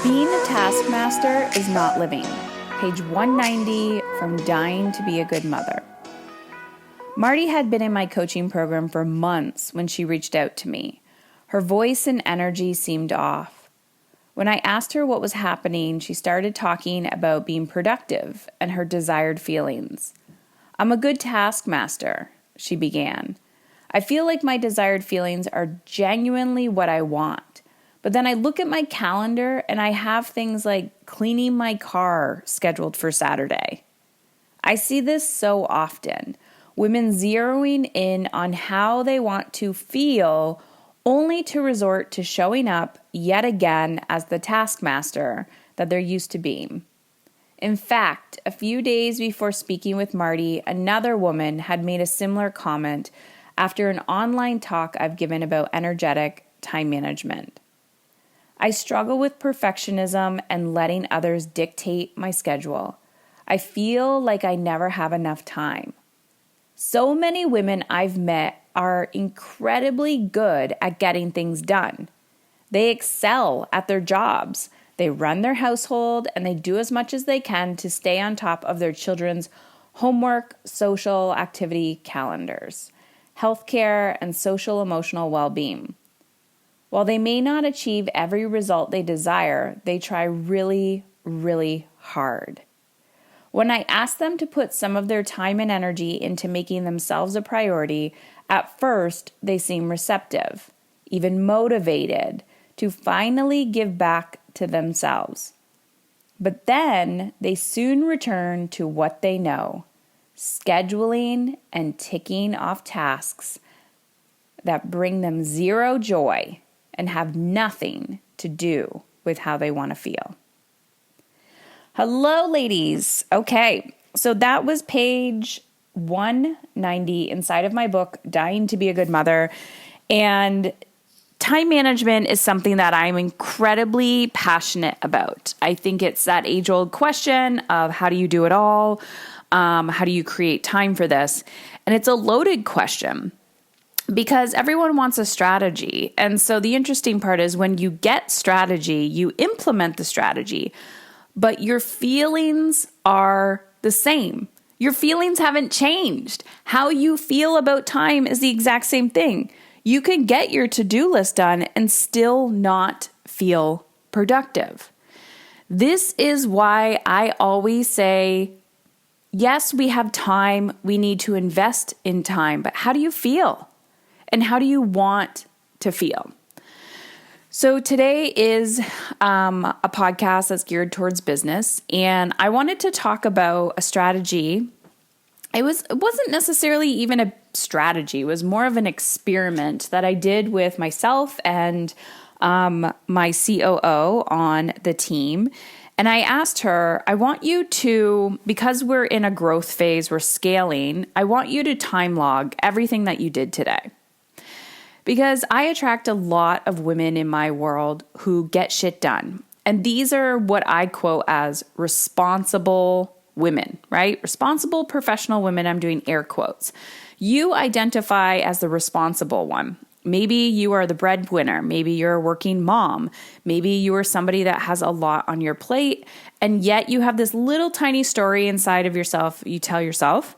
Being a taskmaster is not living. Page 190 from Dying to Be a Good Mother. Marty had been in my coaching program for months when she reached out to me. Her voice and energy seemed off. When I asked her what was happening, she started talking about being productive and her desired feelings. "I'm a good taskmaster," she began. "I feel like my desired feelings are genuinely what I want. But then I look at my calendar and I have things like cleaning my car scheduled for Saturday." I see this so often. Women zeroing in on how they want to feel only to resort to showing up yet again as the taskmaster that they're used to being. In fact, a few days before speaking with Marty, another woman had made a similar comment after an online talk I've given about energetic time management. "I struggle with perfectionism and letting others dictate my schedule. I feel like I never have enough time. So many women I've met are incredibly good at getting things done. They excel at their jobs. They run their household and they do as much as they can to stay on top of their children's homework, social activity calendars, healthcare, and social emotional well-being. While they may not achieve every result they desire, they try really, really hard. When I ask them to put some of their time and energy into making themselves a priority, at first they seem receptive, even motivated to finally give back to themselves. But then they soon return to what they know, scheduling and ticking off tasks that bring them zero joy and have nothing to do with how they want to feel." Hello, ladies. Okay, so that was page 190 inside of my book, Dying to Be a Good Mother. And time management is something that I'm incredibly passionate about. I think it's that age-old question of how do you do it all? How do you create time for this? And it's a loaded question, because everyone wants a strategy. And so the interesting part is when you get strategy, you implement the strategy, but your feelings are the same. Your feelings haven't changed. How you feel about time is the exact same thing. You can get your to-do list done and still not feel productive. This is why I always say, yes, we have time. We need to invest in time, but how do you feel? And how do you want to feel? So today is a podcast that's geared towards business, and I wanted to talk about a strategy. It wasn't necessarily even a strategy. It was more of an experiment that I did with myself and my COO on the team. And I asked her, I want you to, because we're in a growth phase, we're scaling, I want you to time log everything that you did today. Because I attract a lot of women in my world who get shit done. And these are what I quote as responsible women, right? Responsible professional women. I'm doing air quotes. You identify as the responsible one. Maybe you are the breadwinner. Maybe you're a working mom. Maybe you are somebody that has a lot on your plate. And yet you have this little tiny story inside of yourself you tell yourself,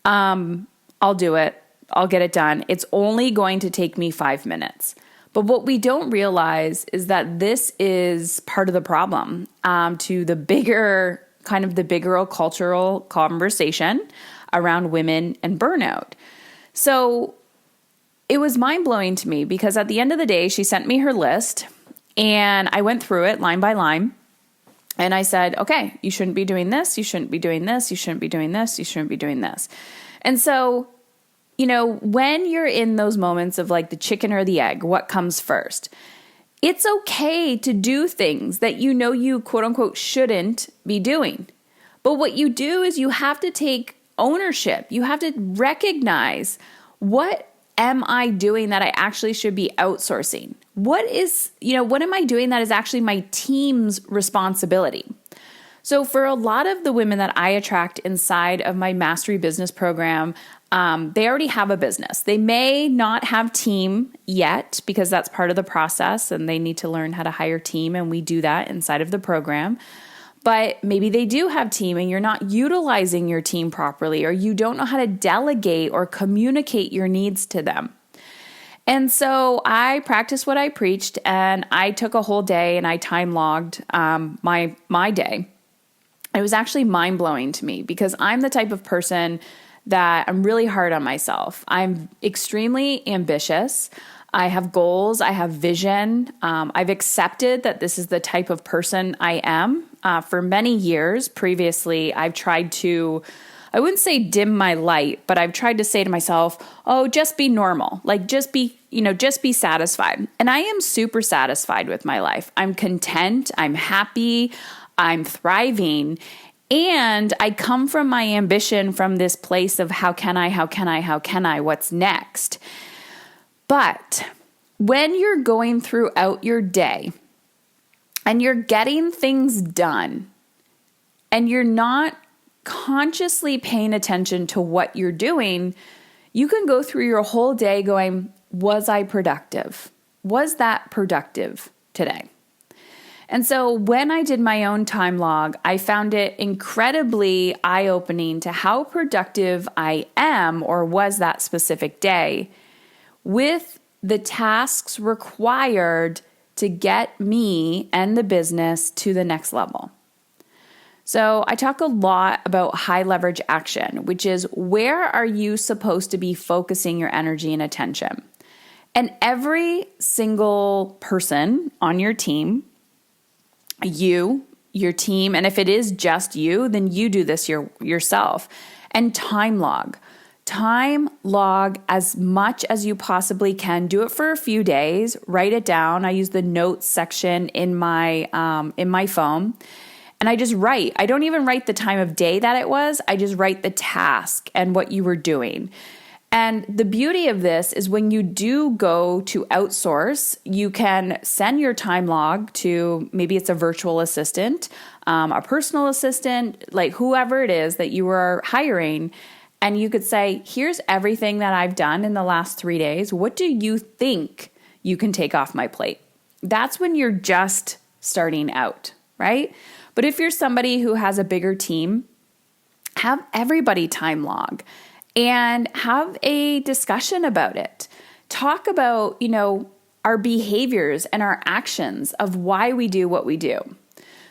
I'll do it. I'll get it done. It's only going to take me 5 minutes. But what we don't realize is that this is part of the problem to the bigger cultural conversation around women and burnout. So it was mind-blowing to me because at the end of the day, she sent me her list and I went through it line by line. And I said, okay, you shouldn't be doing this. You shouldn't be doing this. You shouldn't be doing this. You shouldn't be doing this. And so, when you're in those moments of like the chicken or the egg, what comes first? It's okay to do things that you quote unquote shouldn't be doing. But what you do is you have to take ownership. You have to recognize, what am I doing that I actually should be outsourcing? What am I doing that is actually my team's responsibility? So for a lot of the women that I attract inside of my mastery business program, they already have a business. They may not have team yet because that's part of the process and they need to learn how to hire team, and we do that inside of the program. But maybe they do have team and you're not utilizing your team properly, or you don't know how to delegate or communicate your needs to them. And so I practiced what I preached, and I took a whole day and I time logged my day. It was actually mind-blowing to me because I'm the type of person that I'm really hard on myself. I'm extremely ambitious. I have goals. I have vision. I've accepted that this is the type of person I am. For many years previously, I've tried to, I wouldn't say dim my light, but I've tried to say to myself, oh, just be normal. Like just be satisfied. And I am super satisfied with my life. I'm content. I'm happy. I'm thriving. And I come from my ambition from this place of how can I, what's next? But when you're going throughout your day and you're getting things done and you're not consciously paying attention to what you're doing, you can go through your whole day going, was I productive? Was that productive today? And so when I did my own time log, I found it incredibly eye-opening to how productive I am or was that specific day with the tasks required to get me and the business to the next level. So I talk a lot about high leverage action, which is where are you supposed to be focusing your energy and attention? And every single person on your team, your team, and if it is just you, then you do this yourself. And time log. Time log as much as you possibly can. Do it for a few days. Write it down. I use the notes section in my phone. And I just write. I don't even write the time of day that it was. I just write the task and what you were doing. And the beauty of this is when you do go to outsource, you can send your time log to, maybe it's a virtual assistant, a personal assistant, like whoever it is that you are hiring. And you could say, here's everything that I've done in the last 3 days. What do you think you can take off my plate? That's when you're just starting out, right? But if you're somebody who has a bigger team, have everybody time log. And have a discussion about it. Talk about, our behaviors and our actions of why we do what we do.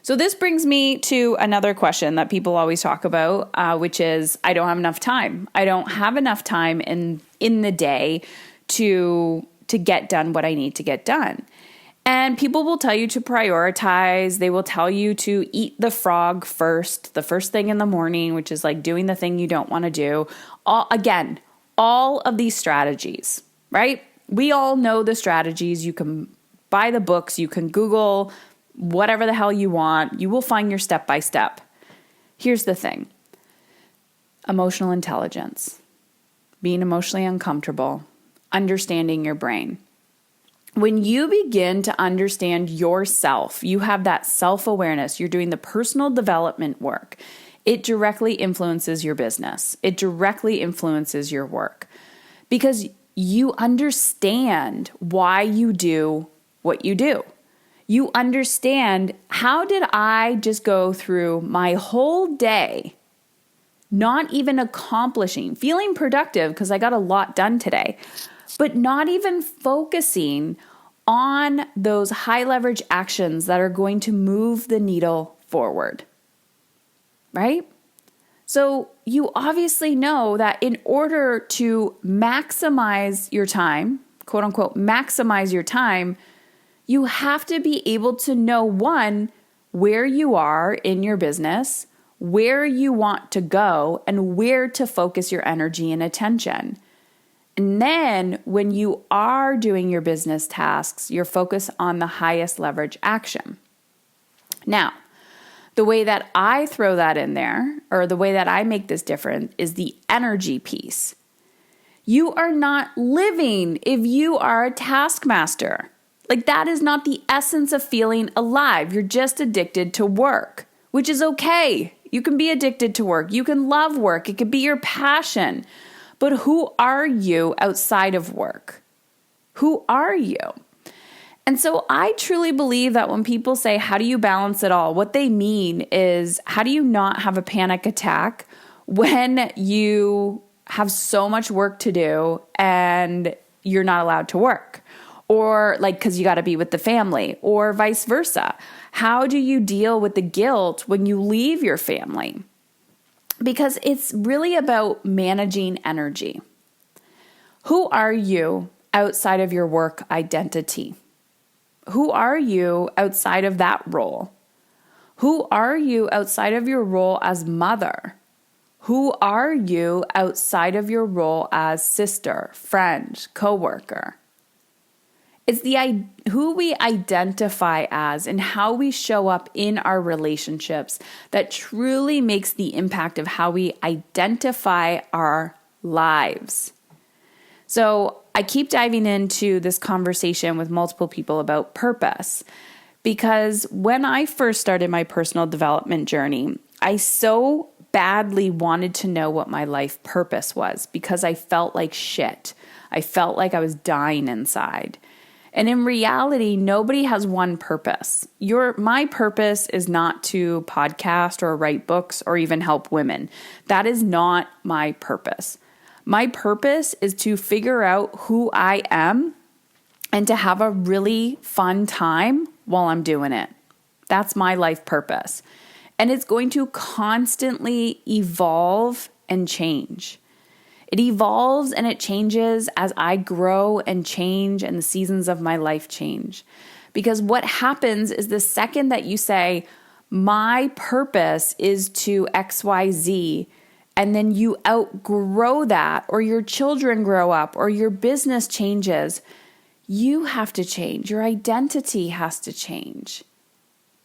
So this brings me to another question that people always talk about, which is, I don't have enough time. I don't have enough time in the day to get done what I need to get done. And people will tell you to prioritize. They will tell you to eat the frog first, the first thing in the morning, which is like doing the thing you don't want to do. All of these strategies, right? We all know the strategies. You can buy the books. You can Google whatever the hell you want. You will find your step by step. Here's the thing. Emotional intelligence, being emotionally uncomfortable, understanding your brain. When you begin to understand yourself, you have that self-awareness, you're doing the personal development work, it directly influences your business. It directly influences your work because you understand why you do what you do. You understand, how did I just go through my whole day not even accomplishing, feeling productive because I got a lot done today, but not even focusing on those high leverage actions that are going to move the needle forward, right? So you obviously know that in order to maximize your time, quote unquote, maximize your time, you have to be able to know, one, where you are in your business, where you want to go, and where to focus your energy and attention. And then when you are doing your business tasks, you're focused on the highest leverage action. Now, the way that I throw that in there, or the way that I make this different, is the energy piece. You are not living if you are a taskmaster. Like, that is not the essence of feeling alive. You're just addicted to work, which is okay. You can be addicted to work. You can love work. It could be your passion. But who are you outside of work? Who are you? And so I truly believe that when people say, how do you balance it all? What they mean is, how do you not have a panic attack when you have so much work to do and you're not allowed to work? Or like, because you got to be with the family, or vice versa. How do you deal with the guilt when you leave your family? Because it's really about managing energy. Who are you outside of your work identity? Who are you outside of that role? Who are you outside of your role as mother? Who are you outside of your role as sister, friend, coworker? It's who we identify as and how we show up in our relationships that truly makes the impact of how we identify our lives. So I keep diving into this conversation with multiple people about purpose, because when I first started my personal development journey, I so badly wanted to know what my life purpose was because I felt like shit. I felt like I was dying inside. And in reality, nobody has one purpose. My purpose is not to podcast or write books or even help women. That is not my purpose. My purpose is to figure out who I am and to have a really fun time while I'm doing it. That's my life purpose. And it's going to constantly evolve and change. It evolves and it changes as I grow and change and the seasons of my life change. Because what happens is the second that you say, my purpose is to XYZ, and then you outgrow that, or your children grow up, or your business changes, you have to change. Your identity has to change.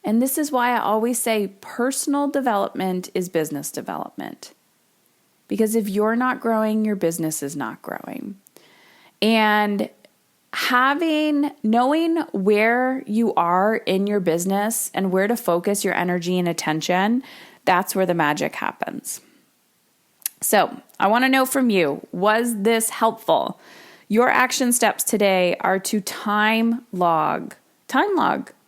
And this is why I always say personal development is business development. Because if you're not growing, your business is not growing. And knowing where you are in your business and where to focus your energy and attention, that's where the magic happens. So I want to know from you, was this helpful? Your action steps today are to time log.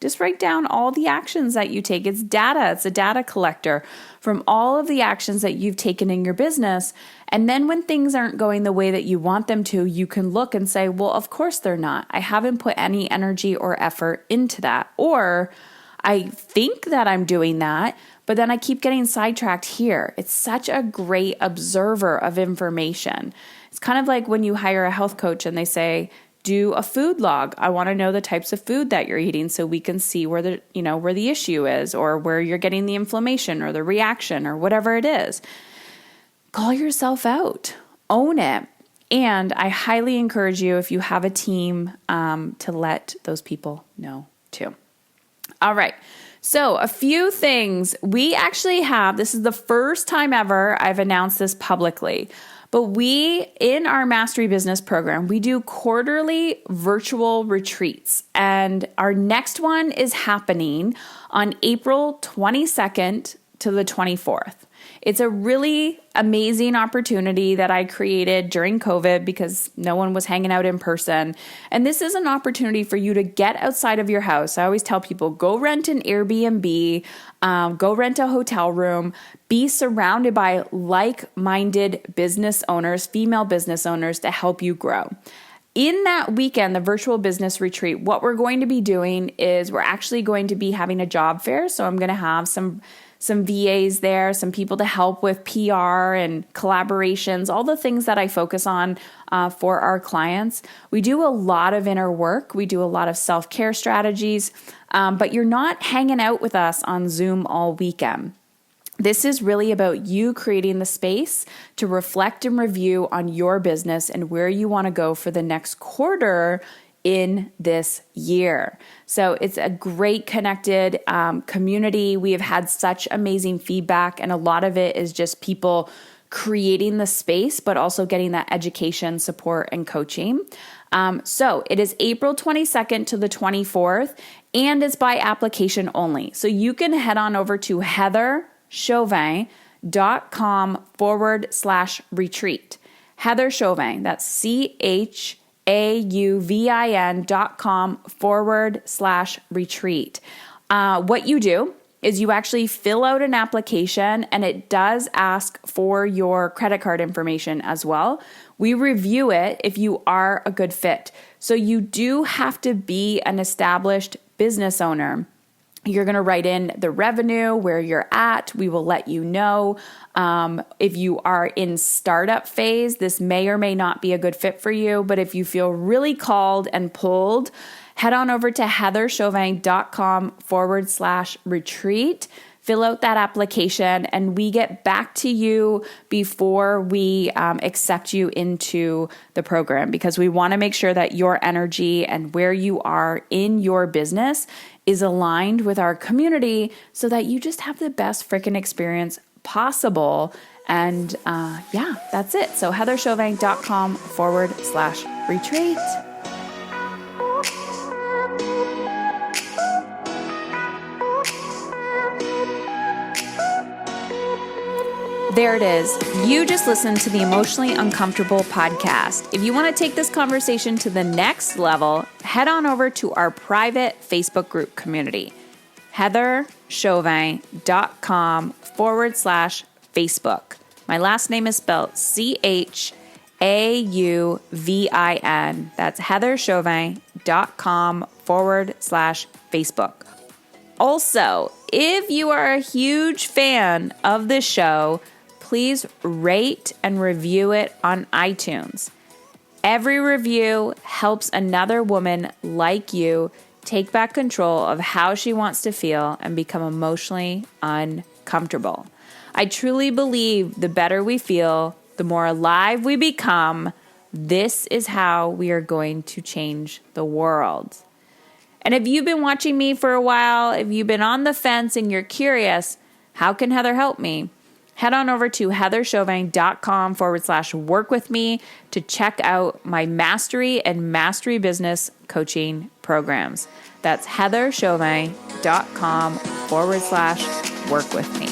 Just write down all the actions that you take. It's data. It's a data collector from all of the actions that you've taken in your business. And then when things aren't going the way that you want them to, you can look and say, well, of course they're not. I haven't put any energy or effort into that. Or I think that I'm doing that, but then I keep getting sidetracked here. It's such a great observer of information. It's kind of like when you hire a health coach and they say, do a food log. I want to know the types of food that you're eating so we can see where the issue is, or where you're getting the inflammation or the reaction or whatever it is. Call yourself out. Own it. And I highly encourage you, if you have a team, to let those people know too. All right. So a few things we actually have. This is the first time ever I've announced this publicly. But in our Mastery Business program, we do quarterly virtual retreats. And our next one is happening on April 22nd to the 24th. It's a really amazing opportunity that I created during COVID because no one was hanging out in person. And this is an opportunity for you to get outside of your house. I always tell people, go rent an Airbnb, go rent a hotel room, be surrounded by like-minded business owners, female business owners to help you grow. In that weekend, the virtual business retreat, what we're going to be doing is we're actually going to be having a job fair. So I'm going to have some VAs there, some people to help with PR and collaborations, all the things that I focus on for our clients. We do a lot of inner work. We do a lot of self-care strategies, but you're not hanging out with us on Zoom all weekend. This is really about you creating the space to reflect and review on your business and where you want to go for the next quarter in this year. So it's a great connected community. We have had such amazing feedback, and a lot of it is just people creating the space, but also getting that education, support, and coaching. So it is April 22nd to the 24th. and it's by application only. So you can head on over to heatherchauvin.com/retreat. Heather Chauvin, that's CHAUVIN.com/retreat. What you do is you actually fill out an application, and it does ask for your credit card information as well. We review it if you are a good fit. So you do have to be an established business owner. You're going to write in the revenue, where you're at. We will let you know. If you are in startup phase, this may or may not be a good fit for you. But if you feel really called and pulled, head on over to heatherchauvin.com/retreat. Fill out that application, and we get back to you before we accept you into the program, because we want to make sure that your energy and where you are in your business is aligned with our community, so that you just have the best freaking experience possible. And that's it. So heatherchauvin.com/retreat. There it is. You just listened to the Emotionally Uncomfortable podcast. If you want to take this conversation to the next level, head on over to our private Facebook group community, heatherchauvin.com/Facebook. My last name is spelled CHAUVIN. That's heatherchauvin.com/Facebook. Also, if you are a huge fan of this show, please rate and review it on iTunes. Every review helps another woman like you take back control of how she wants to feel and become emotionally uncomfortable. I truly believe the better we feel, the more alive we become. This is how we are going to change the world. And if you've been watching me for a while, if you've been on the fence and you're curious, how can Heather help me? Head on over to heatherchauvin.com/work with me to check out my mastery and mastery business coaching programs. That's heatherchauvin.com/work with me.